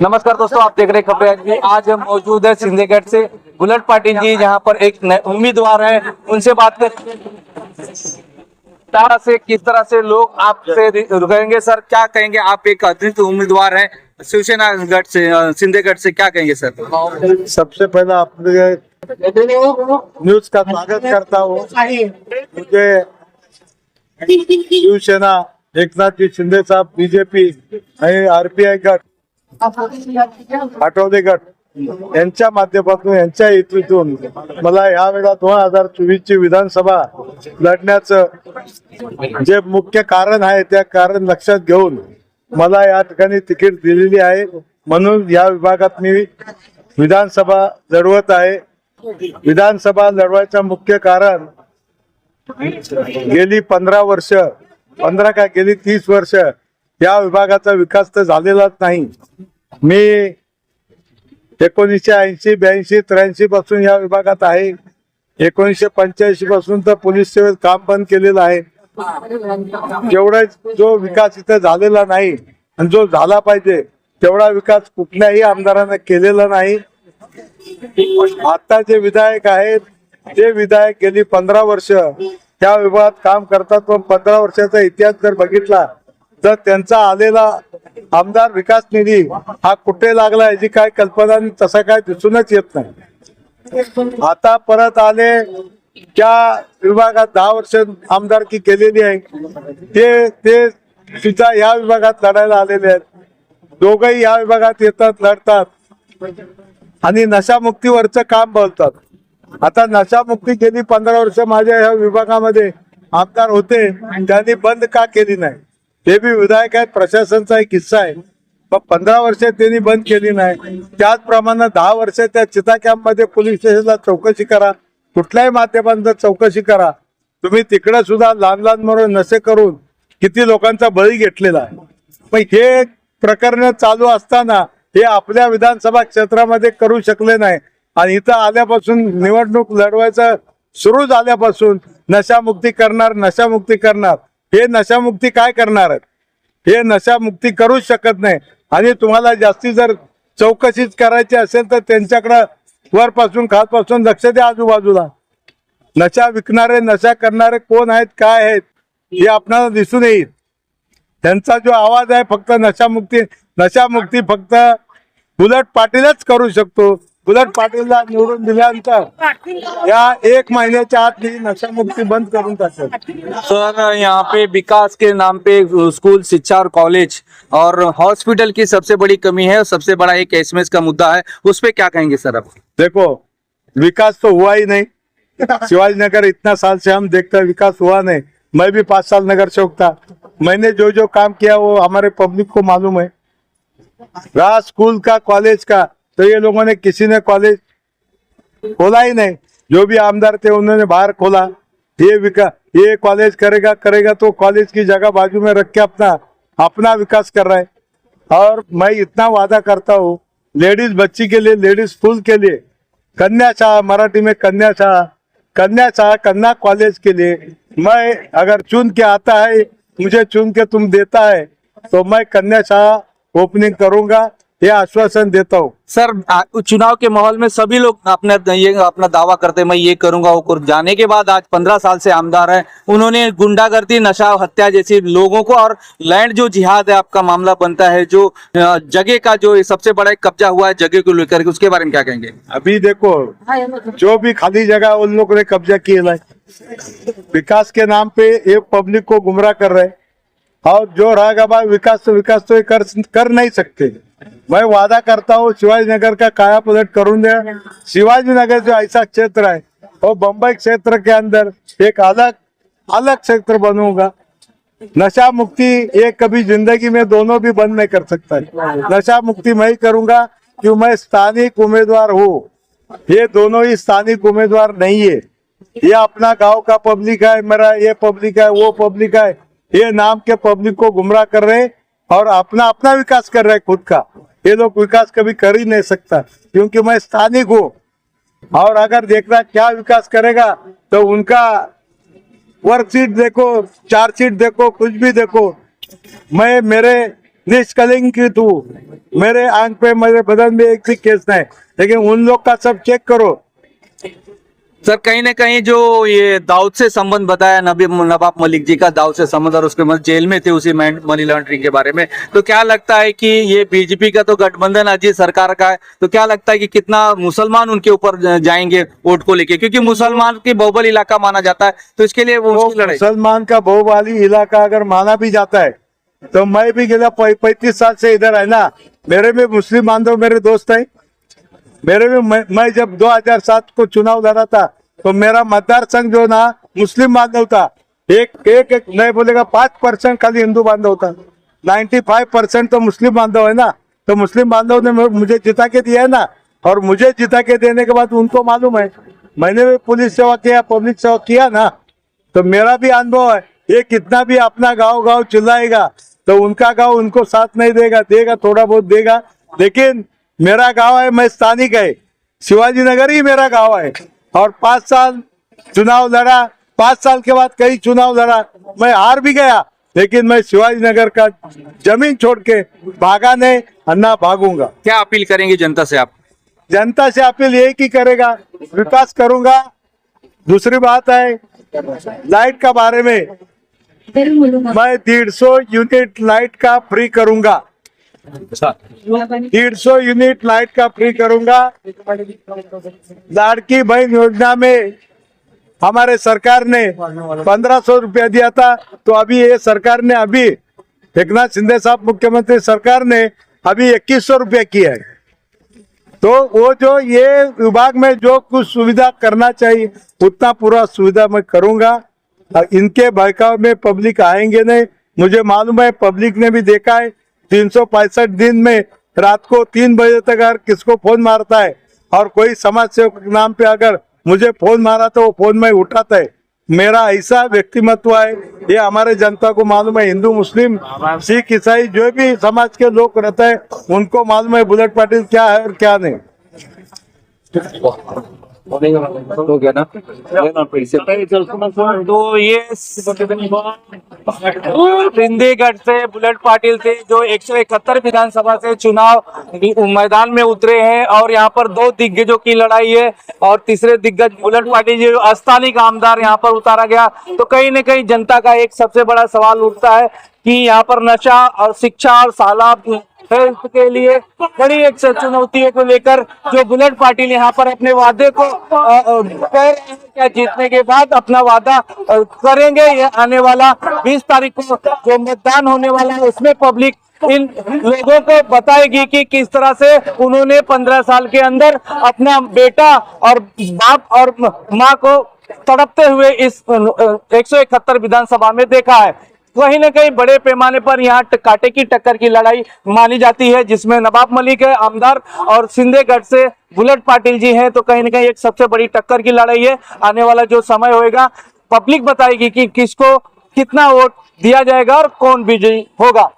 नमस्कार दोस्तों, आप देख रहे हैं खबरें आज। आज हम मौजूद है सिंधेगढ़ से बुलेट पाटिल जी, जहां पर एक उम्मीदवार है, उनसे बात करेंगे किस तरह से लोग आपसे रुकेंगे। सर, क्या कहेंगे? आप एक अतिरिक्त उम्मीदवार हैं शिवसेना गढ़ से, सिंधेगढ़ से, क्या कहेंगे सर? सबसे पहला आपने न्यूज का स्वागत करता हूँ। मुझे शिवसेना एकनाथ जी शिंदे साहब, बीजेपी आणि आरपीआय गट, आठवले गट यांच्या माध्यमातून, यांच्या हेतूतून मला या वेळेला 2024 ची विधानसभा लढण्याचं जे मुख्य कारण आहे, त्या कारण लक्षात घेऊन मला या ठिकाणी तिकीट दिलेली आहे। म्हणून या विभागात मी विधानसभा लढवत आहे। विधानसभा लढवायचं मुख्य कारण गेली 15 वर्ष, 15 का गेली 30 वर्ष या विभागाचा विकास तर झालेलाच नाही। मी 1980, 82, 83 पासून या विभागात आहे। 1985 पासून तर पोलीस सेवेत काम पण केलेलं आहे। जेवढा जो विकास इथे झालेला नाही आणि जो झाला पाहिजे तेवढा विकास कुठल्याही आमदाराने केलेला नाही। आता जे विधायक आहेत, ते विधायक गेली 15 वर्ष त्या विभागात काम करतात। पण 15 वर्षाचा इतिहास जर बघितला तर त्यांचा आलेला आमदार विकास निधी हा कुठे लागला याची काय कल्पना तसा काय दिसूनच येत नाही। आता परत आले, त्या विभागात 10 वर्ष आमदारकी केलेली आहे, ते सुद्धा या विभागात लढायला आलेले आहेत। दोघंही या विभागात येतात, लढतात आणि नशामुक्तीवरचं काम बोलतात। आता नशामुक्ती गेली 15 वर्ष माझ्या ह्या विभागामध्ये आमदार होते, त्यांनी बंद का केली नाही? ते बी विधायक आहेत, प्रशासनाचा एक हिस्सा आहे, पण 15 वर्ष त्यांनी बंद केली नाही। त्याचप्रमाणे 10 वर्ष त्या चिता कॅम्प मध्ये पोलीस स्टेशनला चौकशी करा, कुठल्याही माध्यमांचा चौकशी करा तुम्ही। तिकडे सुद्धा लहान लहान मुलं नशे करून किती लोकांचा बळी घेतलेला आहे। पण हे प्रकरण चालू असताना हे आपल्या विधानसभा क्षेत्रामध्ये करू शकले नाही। आणि इथं आल्यापासून, निवडणूक लढवायचं सुरू झाल्यापासून नशामुक्ती करणार, नशामुक्ती करणार, हे नशामुक्ती काय करणार आहेत? हे नशामुक्ती करूच शकत नाही। आणि तुम्हाला जास्ती जर चौकशीच करायची असेल तर त्यांच्याकडं वरपासून खालपासून लक्ष द्या आजूबाजूला। नशा विकणारे, नशा करणारे कोण आहेत, काय आहेत हे आपल्याला दिसून येईल। त्यांचा जो आवाज आहे फक्त नशामुक्ती फक्त बुलेट पाटीलच करू शकतो। बुलेट पाटीलला निवडून दिल्यानंतर या 1 महीने आत ही नशामुक्ती बंद करून टाकेल। सर, यहाँ पे विकास के नाम पे स्कूल, शिक्षा और कॉलेज और हॉस्पिटल की सबसे बड़ी कमी है, सबसे बड़ा एक एसएमएस का मुद्दा है, उस पे क्या कहेंगे सर आप? देखो, विकास तो हुआ ही नहीं। शिवाजी नगर इतना साल से हम देखते हैं, विकास हुआ नहीं। मैं भी 5 साल नगर सेवक था, मैंने जो जो काम किया वो हमारे पब्लिक को मालूम है। रहा स्कूल का, कॉलेज का, तो ये लोगों ने किसी ने कॉलेज खोला ही नहीं। जो भी आमदार थे उन्होंने बाहर खोला। ये कॉलेज करेगा तो कॉलेज की जगह बाजू में रख के अपना विकास कर रहा है। और मैं इतना वादा करता हूँ, लेडीज बच्ची के लिए, लेडीज स्कूल के लिए कन्या शाह, मराठी में कन्या शाह, कन्या कॉलेज के लिए मैं, अगर चुन के आता है, मुझे चुन के तुम देता है तो मैं कन्या शाह ओपनिंग करूंगा, ये आश्वासन देता हूँ। सर, चुनाव के माहौल में सभी लोग अपना दावा करते हैं, मैं ये करूंगा वो करूं। जाने के बाद आज 15 साल से आमदार है, उन्होंने गुंडागर्दी, नशा, हत्या जैसी लोगों को, और लैंड जो जिहाद है आपका मामला बनता है, जो जगह का जो सबसे बड़ा एक कब्जा हुआ है जगह को लेकर, उसके बारे में क्या कहेंगे? अभी देखो, जो भी खाली जगह उन लोगों ने कब्जा किया है, विकास के नाम पे ये पब्लिक को गुमराह कर रहे हैं। और जो रहेगा भाई विकास तो कर नहीं सकते। मैं वादा करता हूँ शिवाजी नगर का काया पलट करूँ दे। शिवाजी नगर जो ऐसा क्षेत्र है वो बम्बई क्षेत्र के अंदर एक अलग क्षेत्र बनूंगा। नशा मुक्ति ये कभी जिंदगी में दोनों भी बंद नहीं कर सकता है। नशा मुक्ति मैं ही करूंगा क्यों, मैं स्थानिक उम्मीदवार हूँ। ये दोनों ही स्थानिक उम्मीदवार नहीं है। ये अपना गांव का पब्लिक है, मेरा ये पब्लिक है, वो पब्लिक है, ये नाम के पब्लिक को गुमराह कर रहे और अपना विकास कर रहे खुद का। ये लोग विकास कभी कर ही नहीं सकता क्योंकि मैं स्थानिक हूँ। और अगर देखना क्या विकास करेगा तो उनका वर्कशीट देखो, चार्जशीट देखो, कुछ भी देखो, मैं मेरे निष्कलंक तू, मेरे आंख पे मेरे बदन में एक भी केस नहीं, लेकिन उन लोग का सब चेक करो। सर कहीं ना कहीं जो ये दाऊद से संबंध बताया, नवाब मलिक जी का दाऊद से संबंध, और उसके बाद जेल में थे उसी मनी लॉन्ड्रिंग के बारे में, तो क्या लगता है कि ये बीजेपी का तो गठबंधन अजीत सरकार का है, तो क्या लगता है कि कितना मुसलमान उनके ऊपर जाएंगे वोट को लेके, क्योंकि मुसलमान की बहुबल इलाका माना जाता है, तो इसके लिए वो उसकी लड़ाई। मुसलमान का बहुबाली इलाका अगर माना भी जाता है तो मैं भी गेला 35 साल से इधर है ना, मेरे में मुस्लिम बांधव मेरे दोस्त है। मेरे में मैं जब 2007 को चुनाव लड़ा था तो मेरा मतदार संघ जो ना मुस्लिम बांधव था, एक नहीं बोलेगा 5% खाली हिंदू बांधव था, 95% तो मुस्लिम बांधव है ना। तो मुस्लिम बांधव ने मुझे जिता के दिया है ना, और मुझे जिता के देने के बाद उनको मालूम है, मैंने भी पुलिस सेवा किया, पब्लिक सेवा किया ना, तो मेरा भी अनुभव है। ये कितना भी अपना गाँव चिल्लाएगा तो उनका गाँव उनको साथ नहीं देगा थोड़ा बहुत देगा, लेकिन मेरा गाँव है, मैं स्थानिक है, शिवाजी नगर ही मेरा गाँव है। और 5 साल चुनाव लड़ा, 5 साल के बाद कई चुनाव लड़ा, मैं हार भी गया, लेकिन मैं शिवाजी नगर का जमीन छोड़ के भागा नहीं, अन्ना भागूंगा। क्या अपील करेंगे जनता से आप? जनता से अपील यही की करेगा, विकास करूंगा। दूसरी बात है लाइट का बारे में, मैं 150 यूनिट लाइट का फ्री करूंगा, 150 यूनिट लाइट का फ्री करूंगा। लाड़की बहन योजना में हमारे सरकार ने 1500 रुपया दिया था, तो अभी ये सरकार ने, अभी एकनाथ शिंदे साहब मुख्यमंत्री सरकार ने अभी 2100 रुपया किया है। तो वो जो ये विभाग में जो कुछ सुविधा करना चाहिए उतना पूरा सुविधा मैं करूंगा। इनके बहकाव में पब्लिक आएंगे नहीं, मुझे मालूम है, पब्लिक ने भी देखा है 365 दिन में रात को 3 बजे तक अगर किसको फोन मारता है और कोई समाज सेवक के नाम पे अगर मुझे फोन मारा तो वो फोन में उठाता है। मेरा ऐसा व्यक्तिमत्व है, ये हमारे जनता को मालूम है। हिंदू मुस्लिम सिख ईसाई जो भी समाज के लोग रहते हैं उनको मालूम है बुलेट पाटिल क्या है और क्या नहीं। हो गया ना? तो ये सिंधीगढ़ से बुलेट पाटिल थे जो 171 विधानसभा से चुनाव मैदान में उतरे हैं, और यहाँ पर 2 दिग्गजों की लड़ाई है, और तीसरे दिग्गज बुलेट पाटिल जो स्थानीय आमदार यहाँ पर उतारा गया। तो कहीं न कहीं जनता का एक सबसे बड़ा सवाल उठता है कि यहाँ पर नशा और शिक्षा और सालाब हेल्थ के लिए बड़ी एक चुनौतियों को लेकर जो बुलेट पाटिल यहाँ पर अपने वादे को क्या जीतने के बाद अपना वादा करेंगे। ये आने वाला 20 तारीख को जो मतदान होने वाला है उसमें पब्लिक इन लोगों को बताएगी कि किस तरह से उन्होंने 15 साल के अंदर अपना बेटा और बाप और माँ को तड़पते हुए इस 171 विधानसभा में देखा है। कहीं न कहीं बड़े पैमाने पर यहाँ कांटे की टक्कर की लड़ाई मानी जाती है, जिसमें नवाब मलिक है आमदार और सिंधीगढ़ से बुलेट पाटिल जी हैं। तो कहीं न कहीं एक सबसे बड़ी टक्कर की लड़ाई है। आने वाला जो समय होएगा पब्लिक बताएगी कि किसको कितना वोट दिया जाएगा और कौन विजयी होगा।